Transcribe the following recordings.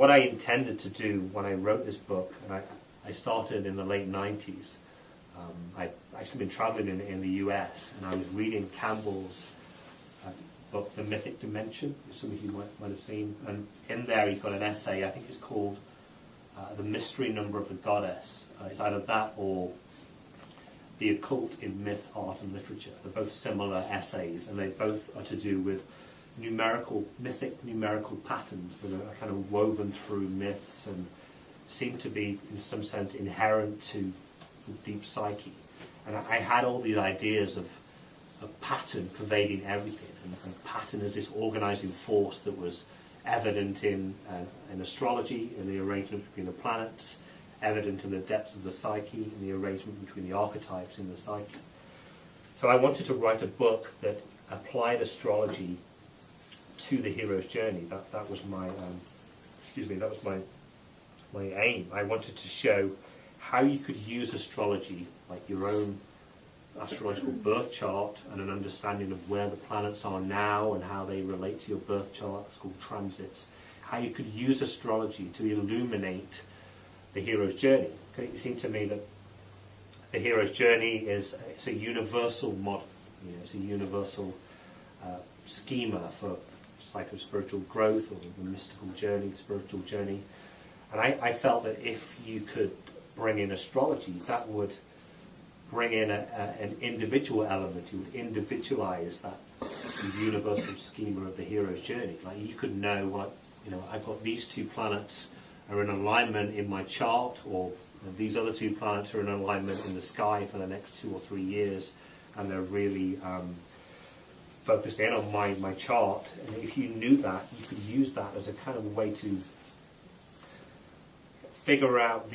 what I intended to do when I wrote this book, and I started in the late 90s. I'd actually been traveling in the US, and I was reading Campbell's book, The Mythic Dimension, which some of you might have seen. And in there he's got an essay, I think it's called The Mystery Number of the Goddess. It's either that or The Occult in Myth, Art and Literature. They're both similar essays, and they both are to do with mythic numerical patterns that are kind of woven through myths and seem to be, in some sense, inherent to the deep psyche. And I had all these ideas of a pattern pervading everything, and pattern as this organizing force that was evident in astrology, in the arrangement between the planets, evident in the depths of the psyche, in the arrangement between the archetypes in the psyche. So I wanted to write a book that applied astrology to the hero's journey. That was my my aim. I wanted to show how you could use astrology, like your own astrological birth chart, and an understanding of where the planets are now and how they relate to your birth chart. It's called transits. How you could use astrology to illuminate the hero's journey. Okay? It seemed to me that the hero's journey is a universal model. It's a universal schema for psycho-spiritual growth, or the mystical journey, spiritual journey. And I felt that if you could bring in astrology, that would bring in an individual element. You would individualize that universal schema of the hero's journey. Like, you could know, like, I've got these two planets are in alignment in my chart, or these other two planets are in alignment in the sky for the next 2 or 3 years, and they're really focused in on my chart. And if you knew that, you could use that as a kind of way to figure out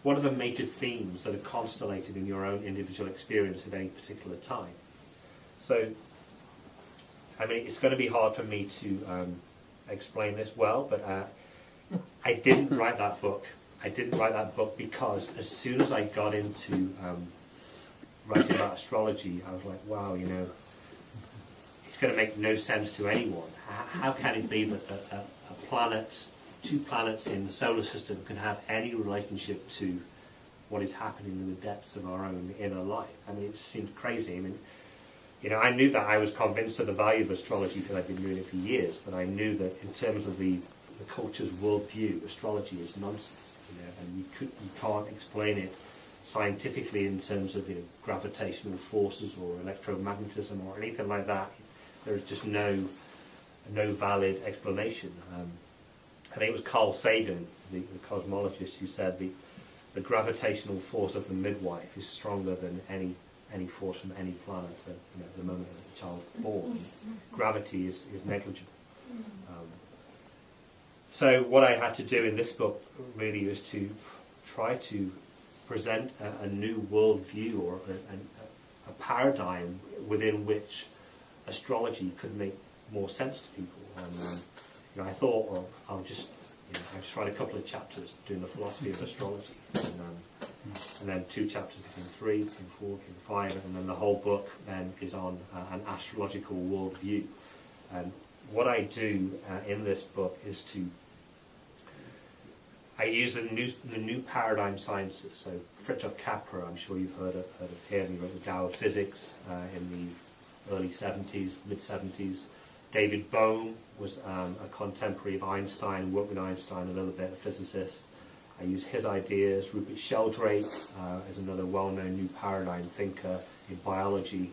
what are the major themes that are constellated in your own individual experience at any particular time. So, I mean, it's going to be hard for me to explain this well, but I didn't write that book. I didn't write that book because as soon as I got into writing about astrology, I was like, wow, it's going to make no sense to anyone. How can it be that a planet, 2 planets in the solar system can have any relationship to what is happening in the depths of our own inner life? I mean, it just seemed crazy. I mean, I knew that I was convinced of the value of astrology because I've been doing it for years, but I knew that in terms of the culture's worldview, astrology is nonsense. And you can't explain it scientifically in terms of gravitational forces or electromagnetism or anything like that. There's just no valid explanation. I think it was Carl Sagan, the cosmologist, who said the gravitational force of the midwife is stronger than any force from any planet at the moment that the child is born. Gravity is negligible. So what I had to do in this book really was to try to present a new worldview, or a paradigm within which astrology could make more sense to people. And I thought, well, I'll just write a couple of chapters doing the philosophy of astrology, and then 2 chapters became 3, became 4, became 5, and then the whole book then is on an astrological worldview. And what I do in this book is I use the new paradigm sciences. So Fritjof Capra, I'm sure you've heard of him. He wrote the Tao of Physics in the early 70s, mid-70s. David Bohm was a contemporary of Einstein, worked with Einstein a little bit, a physicist. I use his ideas. Rupert Sheldrake is another well-known new paradigm thinker in biology.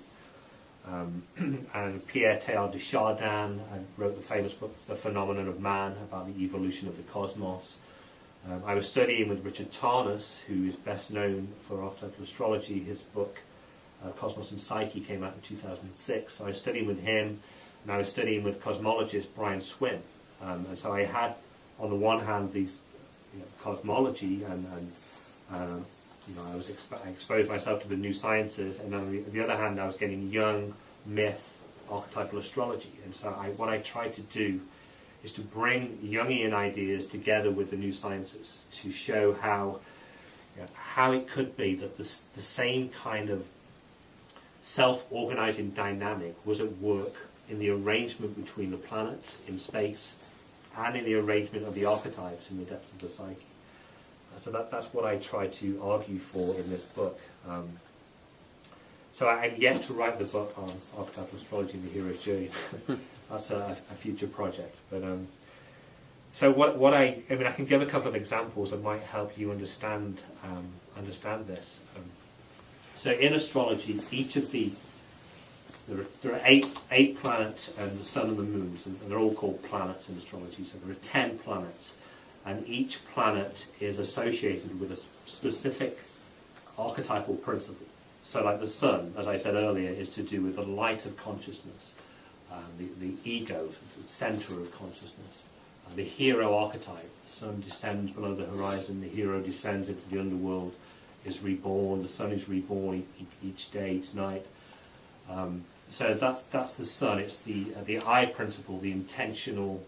And Pierre Teilhard de Chardin wrote the famous book, The Phenomenon of Man, about the evolution of the cosmos. I was studying with Richard Tarnas, who is best known for archetypal astrology. His book, Cosmos and Psyche, came out in 2006. So I was studying with him, and I was studying with cosmologist Brian Swim. And so I had, on the one hand, these cosmology, and I exposed myself to the new sciences, and on the other hand, I was getting young myth, archetypal astrology. And so what I tried to do is to bring Jungian ideas together with the new sciences to show how it could be that the same kind of self-organizing dynamic was at work in the arrangement between the planets in space and in the arrangement of the archetypes in the depths of the psyche. So that's what I try to argue for in this book. So I'm yet to write the book on archetypal astrology and the hero's journey. That's a future project. But so what I mean, I can give a couple of examples that might help you understand this. So in astrology, each of there are eight planets and the sun and the moon, and they're all called planets in astrology. So there are 10 planets, and each planet is associated with a specific archetypal principle. So like the sun, as I said earlier, is to do with the light of consciousness, the ego, the center of consciousness. The hero archetype, the sun descends below the horizon, the hero descends into the underworld, is reborn, the sun is reborn each day, each night. So that's the sun. It's the I principle, the intentional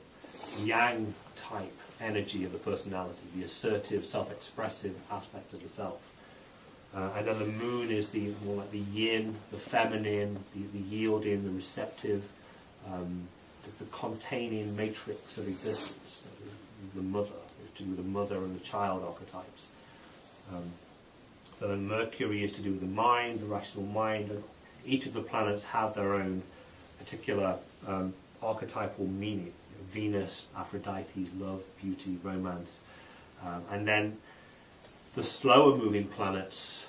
yang type energy of the personality, the assertive, self-expressive aspect of the self. And then the moon is more like the yin, the feminine, the yielding, the receptive, the containing matrix of existence, the mother, to do with the mother and the child archetypes. So then Mercury is to do with the mind, the rational mind, and each of the planets have their own particular archetypal meaning. Venus, Aphrodite, love, beauty, romance. And then the slower moving planets,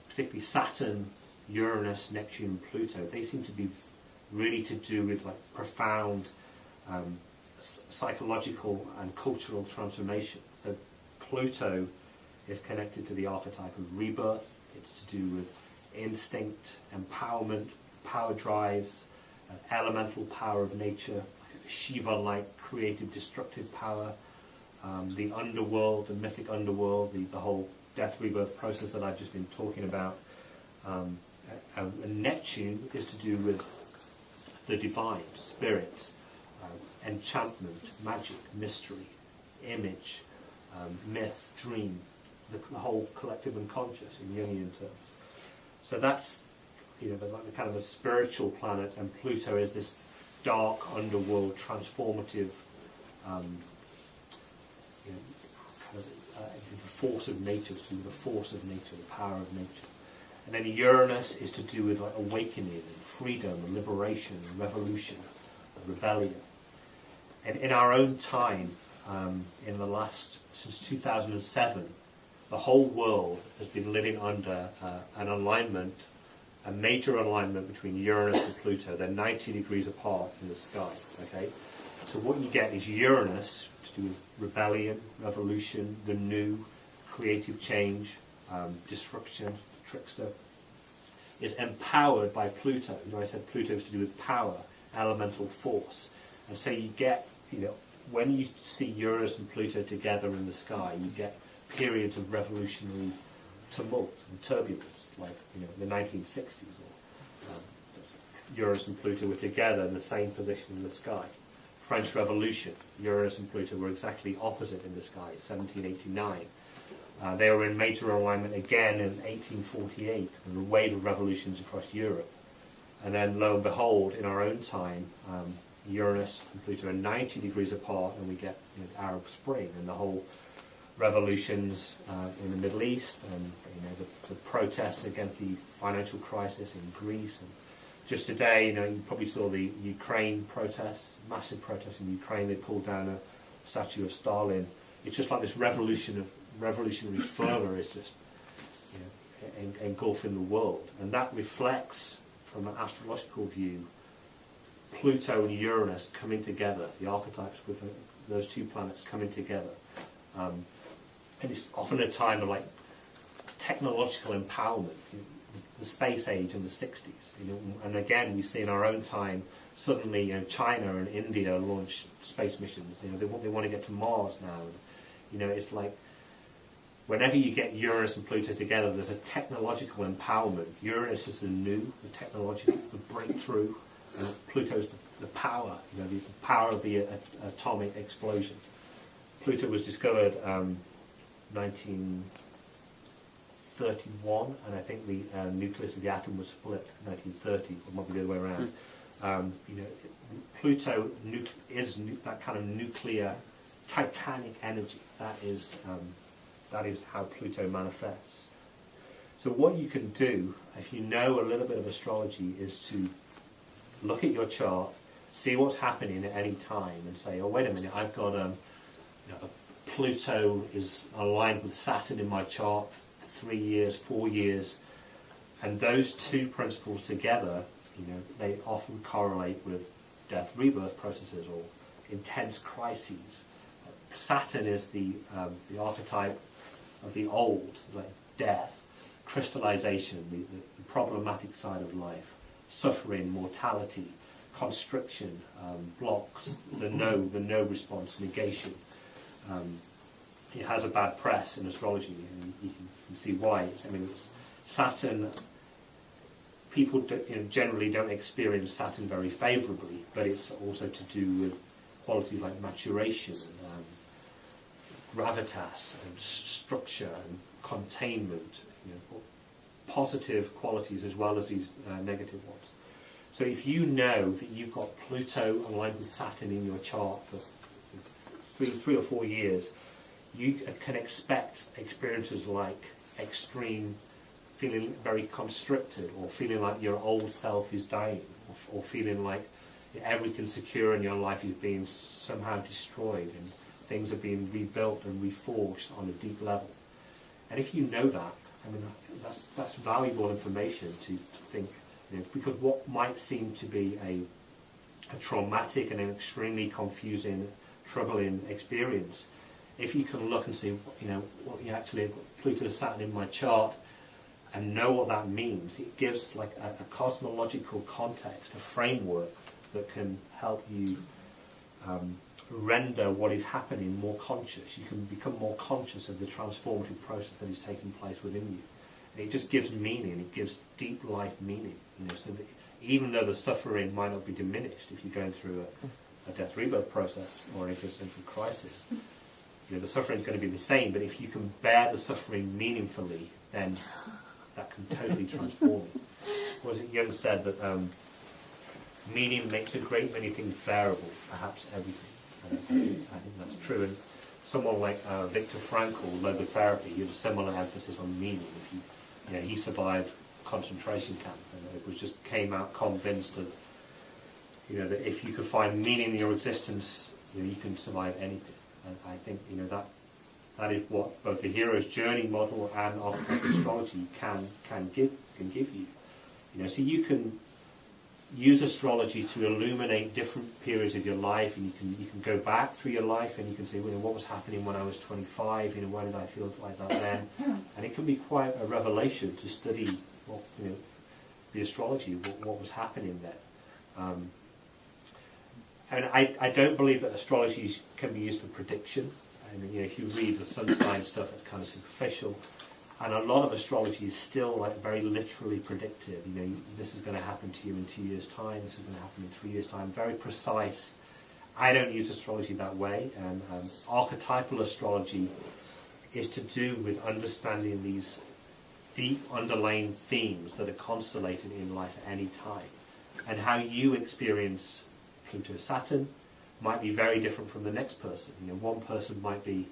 particularly Saturn, Uranus, Neptune, and Pluto, they seem to be really to do with like profound psychological and cultural transformation. So Pluto is connected to the archetype of rebirth. It's to do with instinct, empowerment, power drives, elemental power of nature, Shiva-like creative destructive power, the underworld, the mythic underworld, the whole death rebirth process that I've just been talking about. And Neptune is to do with the divine, spirit, enchantment, magic, mystery, image, myth, dream, the whole collective unconscious in Jungian terms. So that's, like the kind of a spiritual planet, and Pluto is this dark underworld, transformative, the force of nature, to do with the force of nature, the power of nature. And then Uranus is to do with like awakening and freedom and liberation and revolution and rebellion. And in our own time, since 2007, the whole world has been living under an alignment, a major alignment between Uranus and Pluto. They're 90 degrees apart in the sky. Okay, so what you get is Uranus to do with rebellion, revolution, the new, creative change, disruption, trickster, is empowered by Pluto. I said Pluto is to do with power, elemental force, and so you get, when you see Uranus and Pluto together in the sky, you get periods of revolutionary tumult and turbulence, like the 1960s, or Uranus and Pluto were together in the same position in the sky. French Revolution, Uranus and Pluto were exactly opposite in the sky, 1789. They were in major alignment again in 1848, and a wave of revolutions across Europe. And then, lo and behold, in our own time, Uranus and Pluto are 90 degrees apart, and we get the Arab Spring and the whole revolutions in the Middle East, and the protests against the financial crisis in Greece. And just today, you probably saw the Ukraine protests, massive protests in Ukraine. They pulled down a statue of Stalin. It's just like this revolutionary fervor is just engulfing the world, and that reflects, from an astrological view, Pluto and Uranus coming together, the archetypes with those two planets coming together. And it's often a time of like technological empowerment, the space age in the 60s. And again, we see in our own time, suddenly China and India launch space missions. They want to get to Mars now. It's like whenever you get Uranus and Pluto together, there's a technological empowerment. Uranus is the new, the technological, the breakthrough, and Pluto's the power, the power of the atomic explosion. Pluto was discovered 1931, and I think the nucleus of the atom was split in 1930, or might be the other way around. you know, Pluto is that kind of nuclear, titanic energy. That is how Pluto manifests. So what you can do, if you know a little bit of astrology, is to look at your chart, see what's happening at any time, and say, oh, wait a minute, I've got Pluto is aligned with Saturn in my chart for 3 years, 4 years, and those two principles together, you know, they often correlate with death rebirth processes or intense crises. Saturn is the archetype of the old, like death, crystallization, the problematic side of life, suffering, mortality, constriction, blocks, the no response, negation. It has a bad press in astrology, and you can see why. It's Saturn. People generally don't experience Saturn very favourably, but it's also to do with qualities like maturation, gravitas, and structure, and containment. Positive qualities as well as these negative ones. So if you know that you've got Pluto aligned with Saturn in your chart for 3 or 4 years, you can expect experiences like extreme, feeling very constricted, or feeling like your old self is dying, or feeling like everything secure in your life is being somehow destroyed and things are being rebuilt and reforged on a deep level. And if you know that, that's valuable information to think, because what might seem to be a traumatic and an extremely confusing, troubling experience, if you can look and see, what you actually Pluto Saturn in my chart, and know what that means, it gives like a cosmological context, a framework that can help you render what is happening more conscious. You can become more conscious of the transformative process that is taking place within you. And it just gives meaning, it gives deep life meaning. So that even though the suffering might not be diminished if you're going through a death rebirth process or an existential crisis, the suffering is going to be the same, but if you can bear the suffering meaningfully, then that can totally transform you. Was it Jung said that meaning makes a great many things bearable, perhaps everything. I think that's true. And someone like Viktor Frankl, logotherapy, he had a similar emphasis on meaning. He survived concentration camp, and it was just came out convinced of that if you could find meaning in your existence, you can survive anything. And I think that is what both the hero's journey model and archetypal astrology can give you. So you can use astrology to illuminate different periods of your life, and you can go back through your life and you can say, what was happening when I was 25? Why did I feel like that then? And it can be quite a revelation to study the astrology, what was happening there. I don't believe that astrology can be used for prediction. If you read the sun sign stuff, it's kind of superficial. And a lot of astrology is still like very literally predictive. This is going to happen to you in 2 years' time. This is going to happen in 3 years' time. Very precise. I don't use astrology that way. And archetypal astrology is to do with understanding these deep underlying themes that are constellated in life at any time, and how you experience Pluto Saturn might be very different from the next person. One person might be,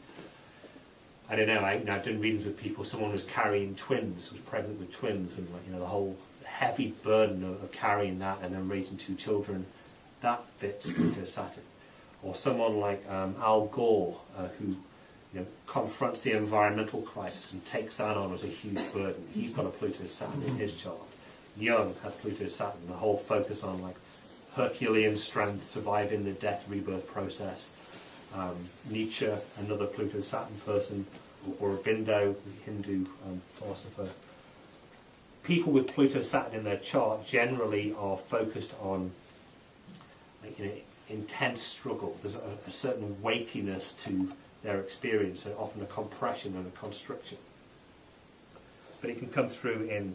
I don't know, I've done readings with people, someone was carrying twins, was pregnant with twins, and the whole heavy burden of carrying that and then raising 2 children, that fits Pluto Saturn. Or someone like Al Gore, who confronts the environmental crisis and takes that on as a huge burden. He's got a Pluto Saturn in his chart. Jung has Pluto Saturn, the whole focus on Herculean strength, surviving the death rebirth process. Nietzsche, another Pluto Saturn person, or Aurobindo, the Hindu philosopher. People with Pluto Saturn in their chart generally are focused on intense struggle. There's a certain weightiness to their experience, and often a compression and a constriction. But it can come through in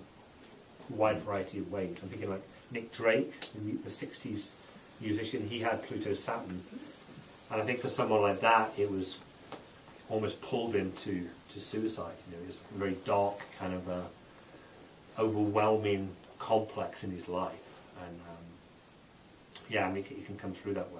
a wide variety of ways. I'm thinking like Nick Drake, the 60s musician, he had Pluto Saturn. And I think for someone like that, it was almost pulled him to suicide. It was a very dark, kind of overwhelming complex in his life. And yeah, I mean, it can come through that way.